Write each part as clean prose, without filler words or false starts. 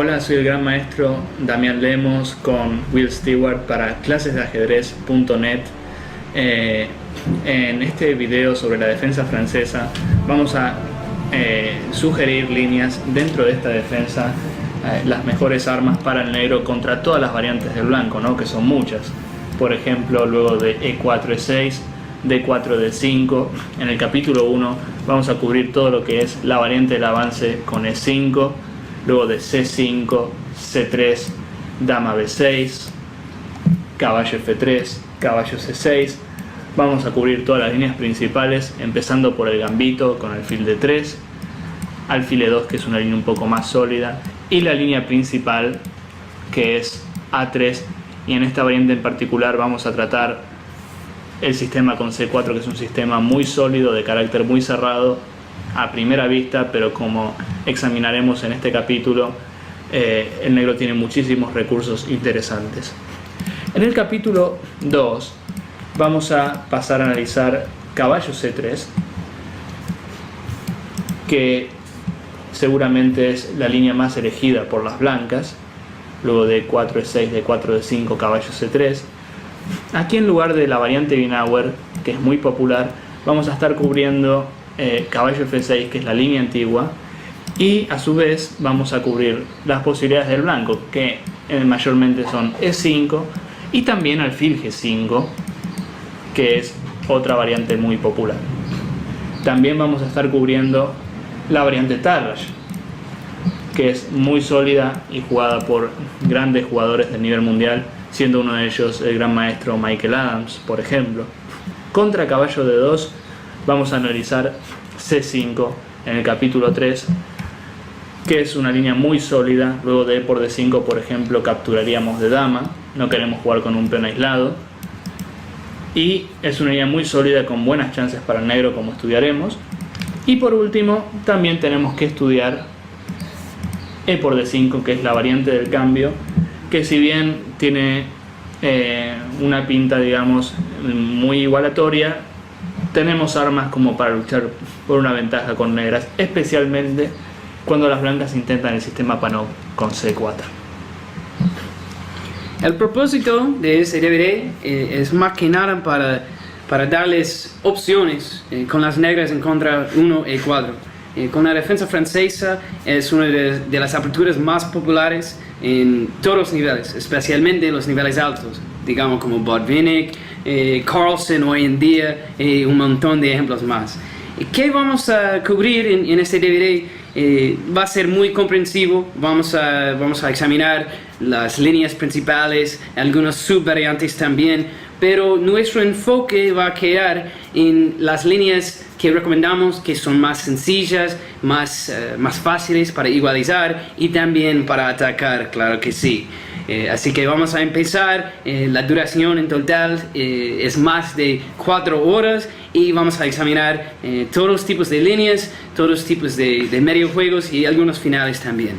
Hola, soy el gran maestro Damián Lemos con Will Stewart para clasesdeajedrez.net. En este video sobre la defensa francesa vamos a sugerir líneas dentro de esta defensa, las mejores armas para el negro contra todas las variantes del blanco, ¿no? Que son muchas. Por ejemplo, luego de E4, E6, D4, D5. En el capítulo 1 vamos a cubrir todo lo que es la variante del avance con E5, luego de C5, C3, dama B6, caballo F3, caballo C6. Vamos a cubrir todas las líneas principales, empezando por el gambito con alfil D3, alfil E2, que es una línea un poco más sólida, y la línea principal, que es A3. Y en esta variante en particular vamos a tratar el sistema con C4, que es un sistema muy sólido, de carácter muy cerrado a primera vista, pero como examinaremos en este capítulo, el negro tiene muchísimos recursos interesantes. En el capítulo 2 vamos a pasar a analizar caballo C3, que seguramente es la línea más elegida por las blancas, luego de D4, E6, D4, D5, caballo C3. Aquí, en lugar de la variante Winawer, que es muy popular, vamos a estar cubriendo caballo F6, que es la línea antigua, y a su vez vamos a cubrir las posibilidades del blanco, que mayormente son E5 y también alfil G5, que es otra variante muy popular. También vamos a estar cubriendo la variante Tarrasch, que es muy sólida y jugada por grandes jugadores del nivel mundial, siendo uno de ellos el gran maestro Michael Adams, por ejemplo. Contra caballo D2 vamos a analizar C5 en el capítulo 3, que es una línea muy sólida. Luego de E por D5, por ejemplo, capturaríamos de dama, no queremos jugar con un peón aislado, y es una línea muy sólida con buenas chances para el negro, como estudiaremos. Y por último, también tenemos que estudiar E por D5, que es la variante del cambio, que si bien tiene una pinta, digamos, muy igualatoria, tenemos armas como para luchar por una ventaja con negras, especialmente cuando las blancas intentan el sistema Panov con C4. El propósito de este DVD es más que nada para darles opciones con las negras en contra 1 E4. Con la defensa francesa es una de las aperturas más populares en todos los niveles, especialmente en los niveles altos, digamos como Botvinnik, Carlsen hoy en día, y un montón de ejemplos más. ¿Qué vamos a cubrir en este DVD? Va a ser muy comprensivo. Vamos a examinar las líneas principales, algunas subvariantes también, pero nuestro enfoque va a quedar en las líneas que recomendamos, que son más sencillas, más fáciles para igualizar y también para atacar, claro que sí. Así que vamos a empezar. La duración en total es más de 4 horas y vamos a examinar todos los tipos de líneas, todos los tipos de medio juegos y algunos finales también.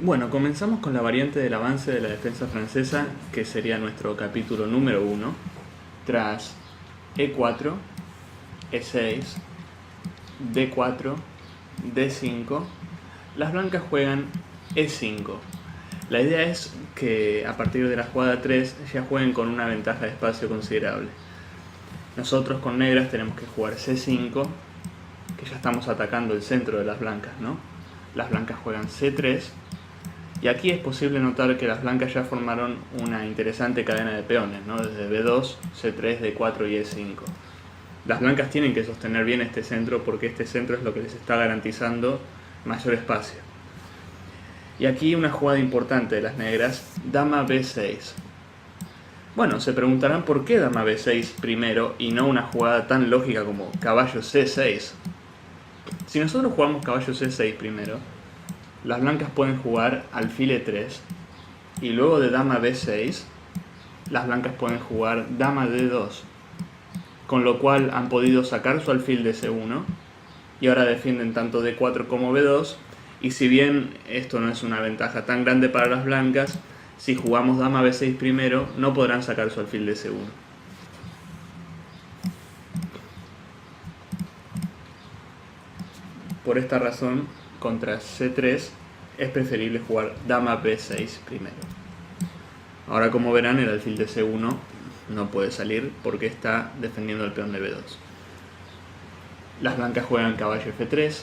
Bueno, comenzamos con la variante del avance de la defensa francesa, que sería nuestro capítulo número 1. Tras E4, E6, D4, D5, las blancas juegan E5. La idea es que a partir de la jugada 3 ya jueguen con una ventaja de espacio considerable. Nosotros con negras tenemos que jugar C5, que ya estamos atacando el centro de las blancas, ¿no? Las blancas juegan C3, y aquí es posible notar que las blancas ya formaron una interesante cadena de peones, ¿no? Desde B2, C3, D4 y E5. Las blancas tienen que sostener bien este centro, porque este centro es lo que les está garantizando mayor espacio. Y aquí una jugada importante de las negras, dama B6. Bueno, se preguntarán por qué dama B6 primero y no una jugada tan lógica como caballo C6. Si nosotros jugamos caballo C6 primero, las blancas pueden jugar alfil E3, y luego de dama B6, las blancas pueden jugar dama D2, con lo cual han podido sacar su alfil de C1 y ahora defienden tanto D4 como B2. Y si bien esto no es una ventaja tan grande para las blancas, si jugamos dama B6 primero, no podrán sacar su alfil de C1. Por esta razón, contra C3 es preferible jugar dama B6 primero. Ahora, como verán, el alfil de C1 no puede salir porque está defendiendo el peón de B2. Las blancas juegan caballo F3.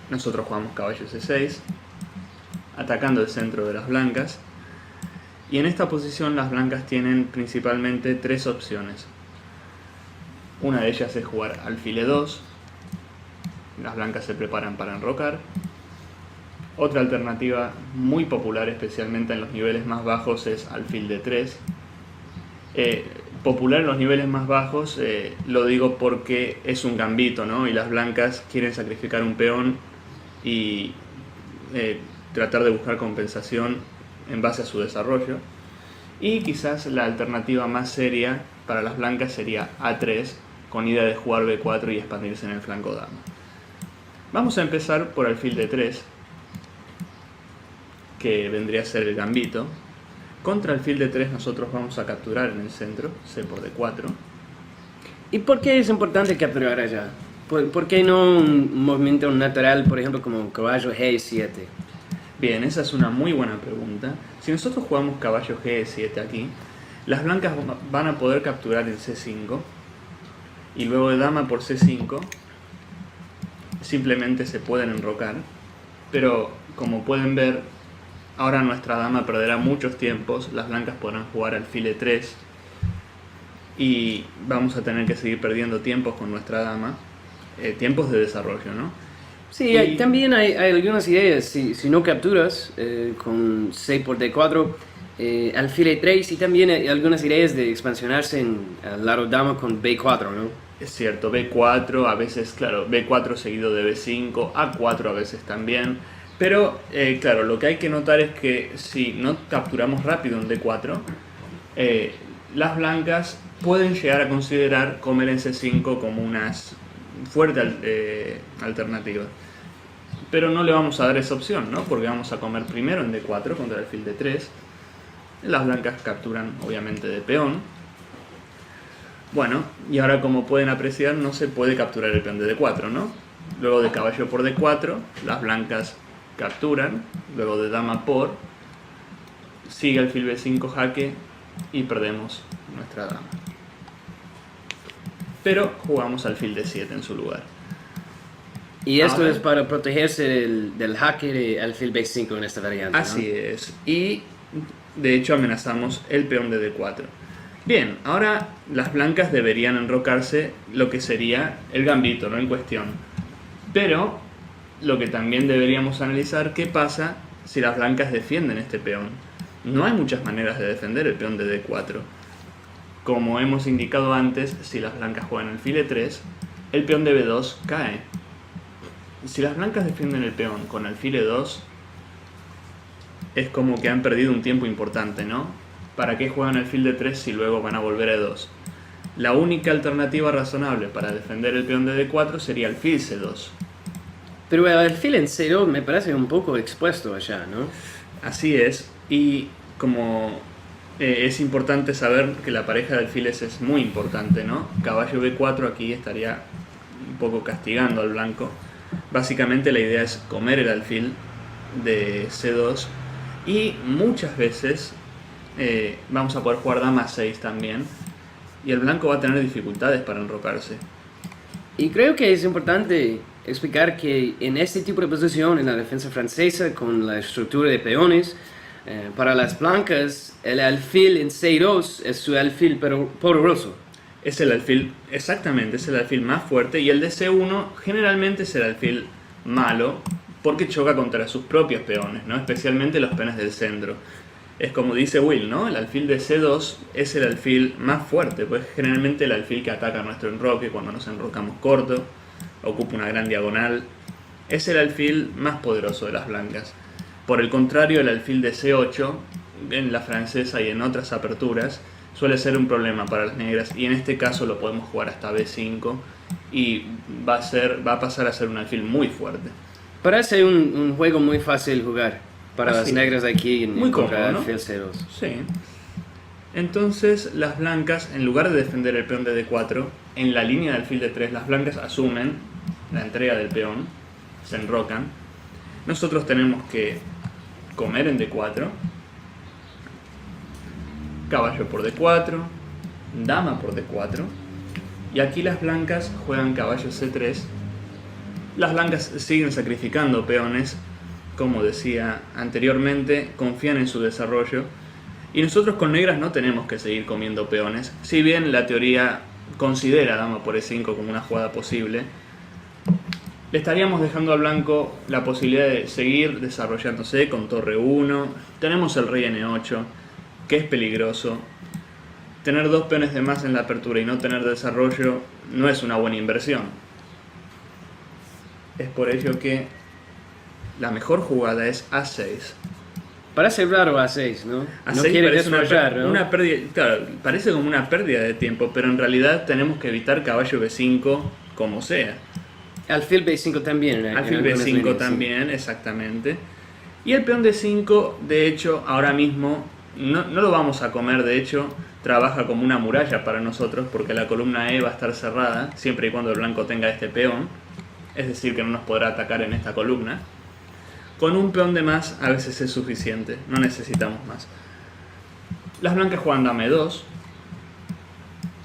Nosotros jugamos caballo C6, atacando el centro de las blancas. Y en esta posición las blancas tienen principalmente tres opciones. Una de ellas es jugar alfil E2. Las blancas se preparan para enrocar. Otra alternativa muy popular, especialmente en los niveles más bajos, es alfil D3. Popular en los niveles más bajos, lo digo porque es un gambito, ¿no? Y las blancas quieren sacrificar un peón y tratar de buscar compensación en base a su desarrollo. Y quizás la alternativa más seria para las blancas sería A3, con idea de jugar B4 y expandirse en el flanco dama. Vamos a empezar por alfil D3, que vendría a ser el gambito. Contra alfil D3 nosotros vamos a capturar en el centro, C por D4. ¿Y por qué es importante capturar allá? ¿Por qué no un movimiento natural, por ejemplo, como caballo G7? Bien, esa es una muy buena pregunta. Si nosotros jugamos caballo G7 aquí, las blancas van a poder capturar en C5 y luego de dama por C5 simplemente se pueden enrocar, pero como pueden ver, ahora nuestra dama perderá muchos tiempos. Las blancas podrán jugar alfil E3 y vamos a tener que seguir perdiendo tiempos con nuestra dama, tiempos de desarrollo, ¿no? Sí, también hay algunas ideas. Si no capturas con C por D4, alfil E3, y también hay algunas ideas de expansionarse al lado dama con B4, ¿no? Es cierto, B4, a veces, claro, B4 seguido de B5, A4 a veces también. Pero, claro, lo que hay que notar es que si no capturamos rápido en D4, las blancas pueden llegar a considerar comer en C5 como una fuerte alternativa. Pero no le vamos a dar esa opción, ¿no? Porque vamos a comer primero en D4 contra el alfil D3. Las blancas capturan, obviamente, de peón. Bueno, y ahora, como pueden apreciar, no se puede capturar el peón de D4, ¿no? Luego de caballo por D4, las blancas capturan, luego de dama por, sigue alfil B5 jaque y perdemos nuestra dama. Pero jugamos alfil D7 en su lugar. Y esto es para protegerse del jaque de alfil B5 en esta variante, ¿no? Así es. Y de hecho amenazamos el peón de D4. Bien, ahora las blancas deberían enrocarse lo que sería el gambito, ¿no? En cuestión. Pero lo que también deberíamos analizar, ¿qué pasa si las blancas defienden este peón? No hay muchas maneras de defender el peón de D4. Como hemos indicado antes, si las blancas juegan alfil E3, el peón de B2 cae. Si las blancas defienden el peón con alfil E2, es como que han perdido un tiempo importante, ¿no? ¿Para qué juegan alfil D3 si luego van a volver a E2? La única alternativa razonable para defender el peón de D4 sería alfil C2. Pero el alfil en C2 me parece un poco expuesto allá, ¿no? Así es, y como es importante saber que la pareja de alfiles es muy importante, ¿no? Caballo B4 aquí estaría un poco castigando al blanco. Básicamente la idea es comer el alfil de C2 y muchas veces vamos a poder jugar dama 6 también y el blanco va a tener dificultades para enrocarse. Y creo que es importante explicar que en este tipo de posición, en la defensa francesa, con la estructura de peones, para las blancas, el alfil en C2 es su alfil poderoso. Es el alfil, exactamente, es el alfil más fuerte, y el de C1 generalmente es el alfil malo porque choca contra sus propios peones, ¿no? Especialmente los peones del centro. Es como dice Will, ¿no? El alfil de C2 es el alfil más fuerte, pues generalmente el alfil que ataca nuestro enroque cuando nos enrocamos corto, ocupa una gran diagonal, es el alfil más poderoso de las blancas. Por el contrario, el alfil de C8, en la francesa y en otras aperturas, suele ser un problema para las negras, y en este caso lo podemos jugar hasta B5 y va a pasar a ser un alfil muy fuerte. Parece un juego muy fácil de jugar para las negras de aquí muy contra cómodo, el ¿no? alfil C2. Sí. Entonces las blancas, en lugar de defender el peón de D4, en la línea de alfil D3, las blancas asumen la entrega del peón, se enrocan. Nosotros tenemos que comer en D4, caballo por D4, dama por D4, y aquí las blancas juegan caballo C3. Las blancas siguen sacrificando peones, como decía anteriormente, confían en su desarrollo, y nosotros con negras no tenemos que seguir comiendo peones, si bien la teoría considera dama por E5 como una jugada posible. Le estaríamos dejando al blanco la posibilidad de seguir desarrollándose con torre 1. Tenemos el rey N8, que es peligroso. Tener dos peones de más en la apertura y no tener desarrollo no es una buena inversión. Es por ello que la mejor jugada es A6. Parece raro A6, ¿no? A6 no quiere parece desarrollar, ¿no? una pérdida, claro, parece como una pérdida de tiempo, pero en realidad tenemos que evitar caballo B5 como sea. Alfil B5 también. Alfil B5 también, sí. Exactamente. Y el peón D5, de hecho, ahora mismo no lo vamos a comer, de hecho, trabaja como una muralla para nosotros porque la columna E va a estar cerrada siempre y cuando el blanco tenga este peón, es decir, que no nos podrá atacar en esta columna. Con un peón de más a veces es suficiente, no necesitamos más. Las blancas juegan dama E2,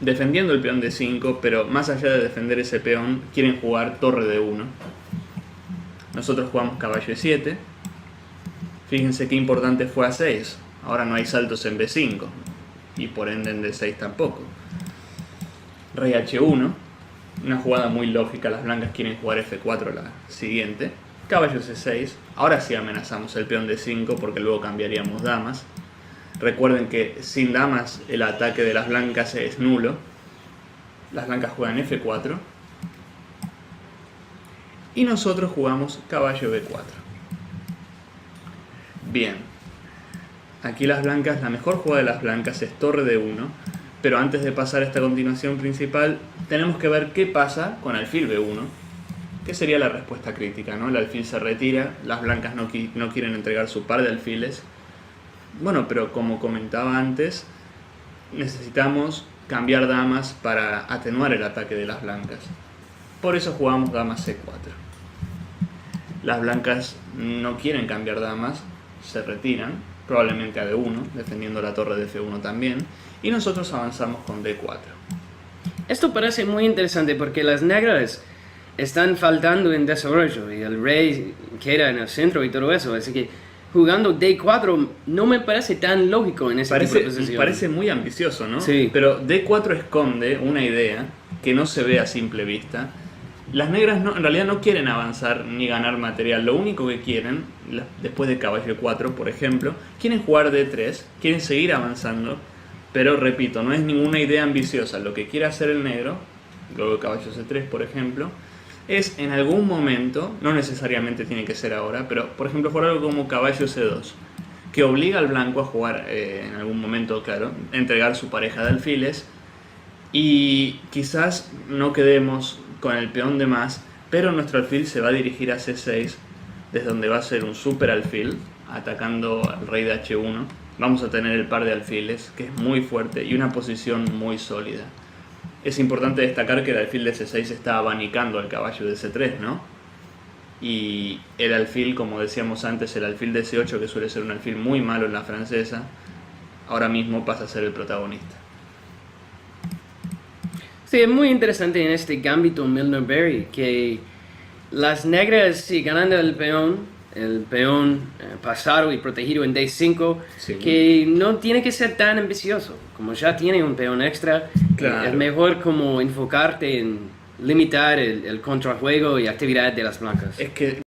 defendiendo el peón D5, pero más allá de defender ese peón, quieren jugar torre D1. Nosotros jugamos caballo E7. Fíjense qué importante fue A6. Ahora no hay saltos en B5, y por ende en D6 tampoco. Rey H1, una jugada muy lógica, las blancas quieren jugar F4 la siguiente. Caballo C6, ahora sí amenazamos el peón D5 porque luego cambiaríamos damas. Recuerden que sin damas el ataque de las blancas es nulo. Las blancas juegan F4. Y nosotros jugamos caballo B4. Bien. Aquí las blancas, la mejor jugada de las blancas es torre D1. Pero antes de pasar a esta continuación principal, tenemos que ver qué pasa con alfil B1. Que sería la respuesta crítica, ¿no? El alfil se retira, las blancas no quieren entregar su par de alfiles. Bueno, pero como comentaba antes, necesitamos cambiar damas para atenuar el ataque de las blancas. Por eso jugamos dama C4. Las blancas no quieren cambiar damas, se retiran, probablemente a D1, defendiendo la torre de F1 también, y nosotros avanzamos con D4. Esto parece muy interesante porque las negras están faltando en desarrollo y el rey queda en el centro y todo eso, así que jugando D4 no me parece tan lógico en ese tipo de posición. Parece muy ambicioso, ¿no? Sí. Pero D4 esconde una idea que no se ve a simple vista. Las negras en realidad no quieren avanzar ni ganar material. Lo único que quieren, después de caballo 4 por ejemplo, quieren jugar D3, quieren seguir avanzando. Pero repito, no es ninguna idea ambiciosa. Lo que quiere hacer el negro, luego de caballo C3 por ejemplo, es en algún momento, no necesariamente tiene que ser ahora, pero por ejemplo jugar algo como caballo C2, que obliga al blanco a jugar en algún momento, claro, entregar su pareja de alfiles, y quizás no quedemos con el peón de más, pero nuestro alfil se va a dirigir a C6, desde donde va a ser un super alfil, atacando al rey de H1. Vamos a tener el par de alfiles, que es muy fuerte, y una posición muy sólida. Es importante destacar que el alfil de C6 está abanicando al caballo de C3, ¿no? Y el alfil, como decíamos antes, el alfil de C8, que suele ser un alfil muy malo en la francesa, ahora mismo pasa a ser el protagonista. Sí, es muy interesante en este gambito Milner-Berry que las negras, sí, ganando el peón pasado y protegido en D5, sí, que no tiene que ser tan ambicioso, como ya tiene un peón extra, claro. Es mejor como enfocarte en limitar el contrajuego y actividad de las blancas. Es que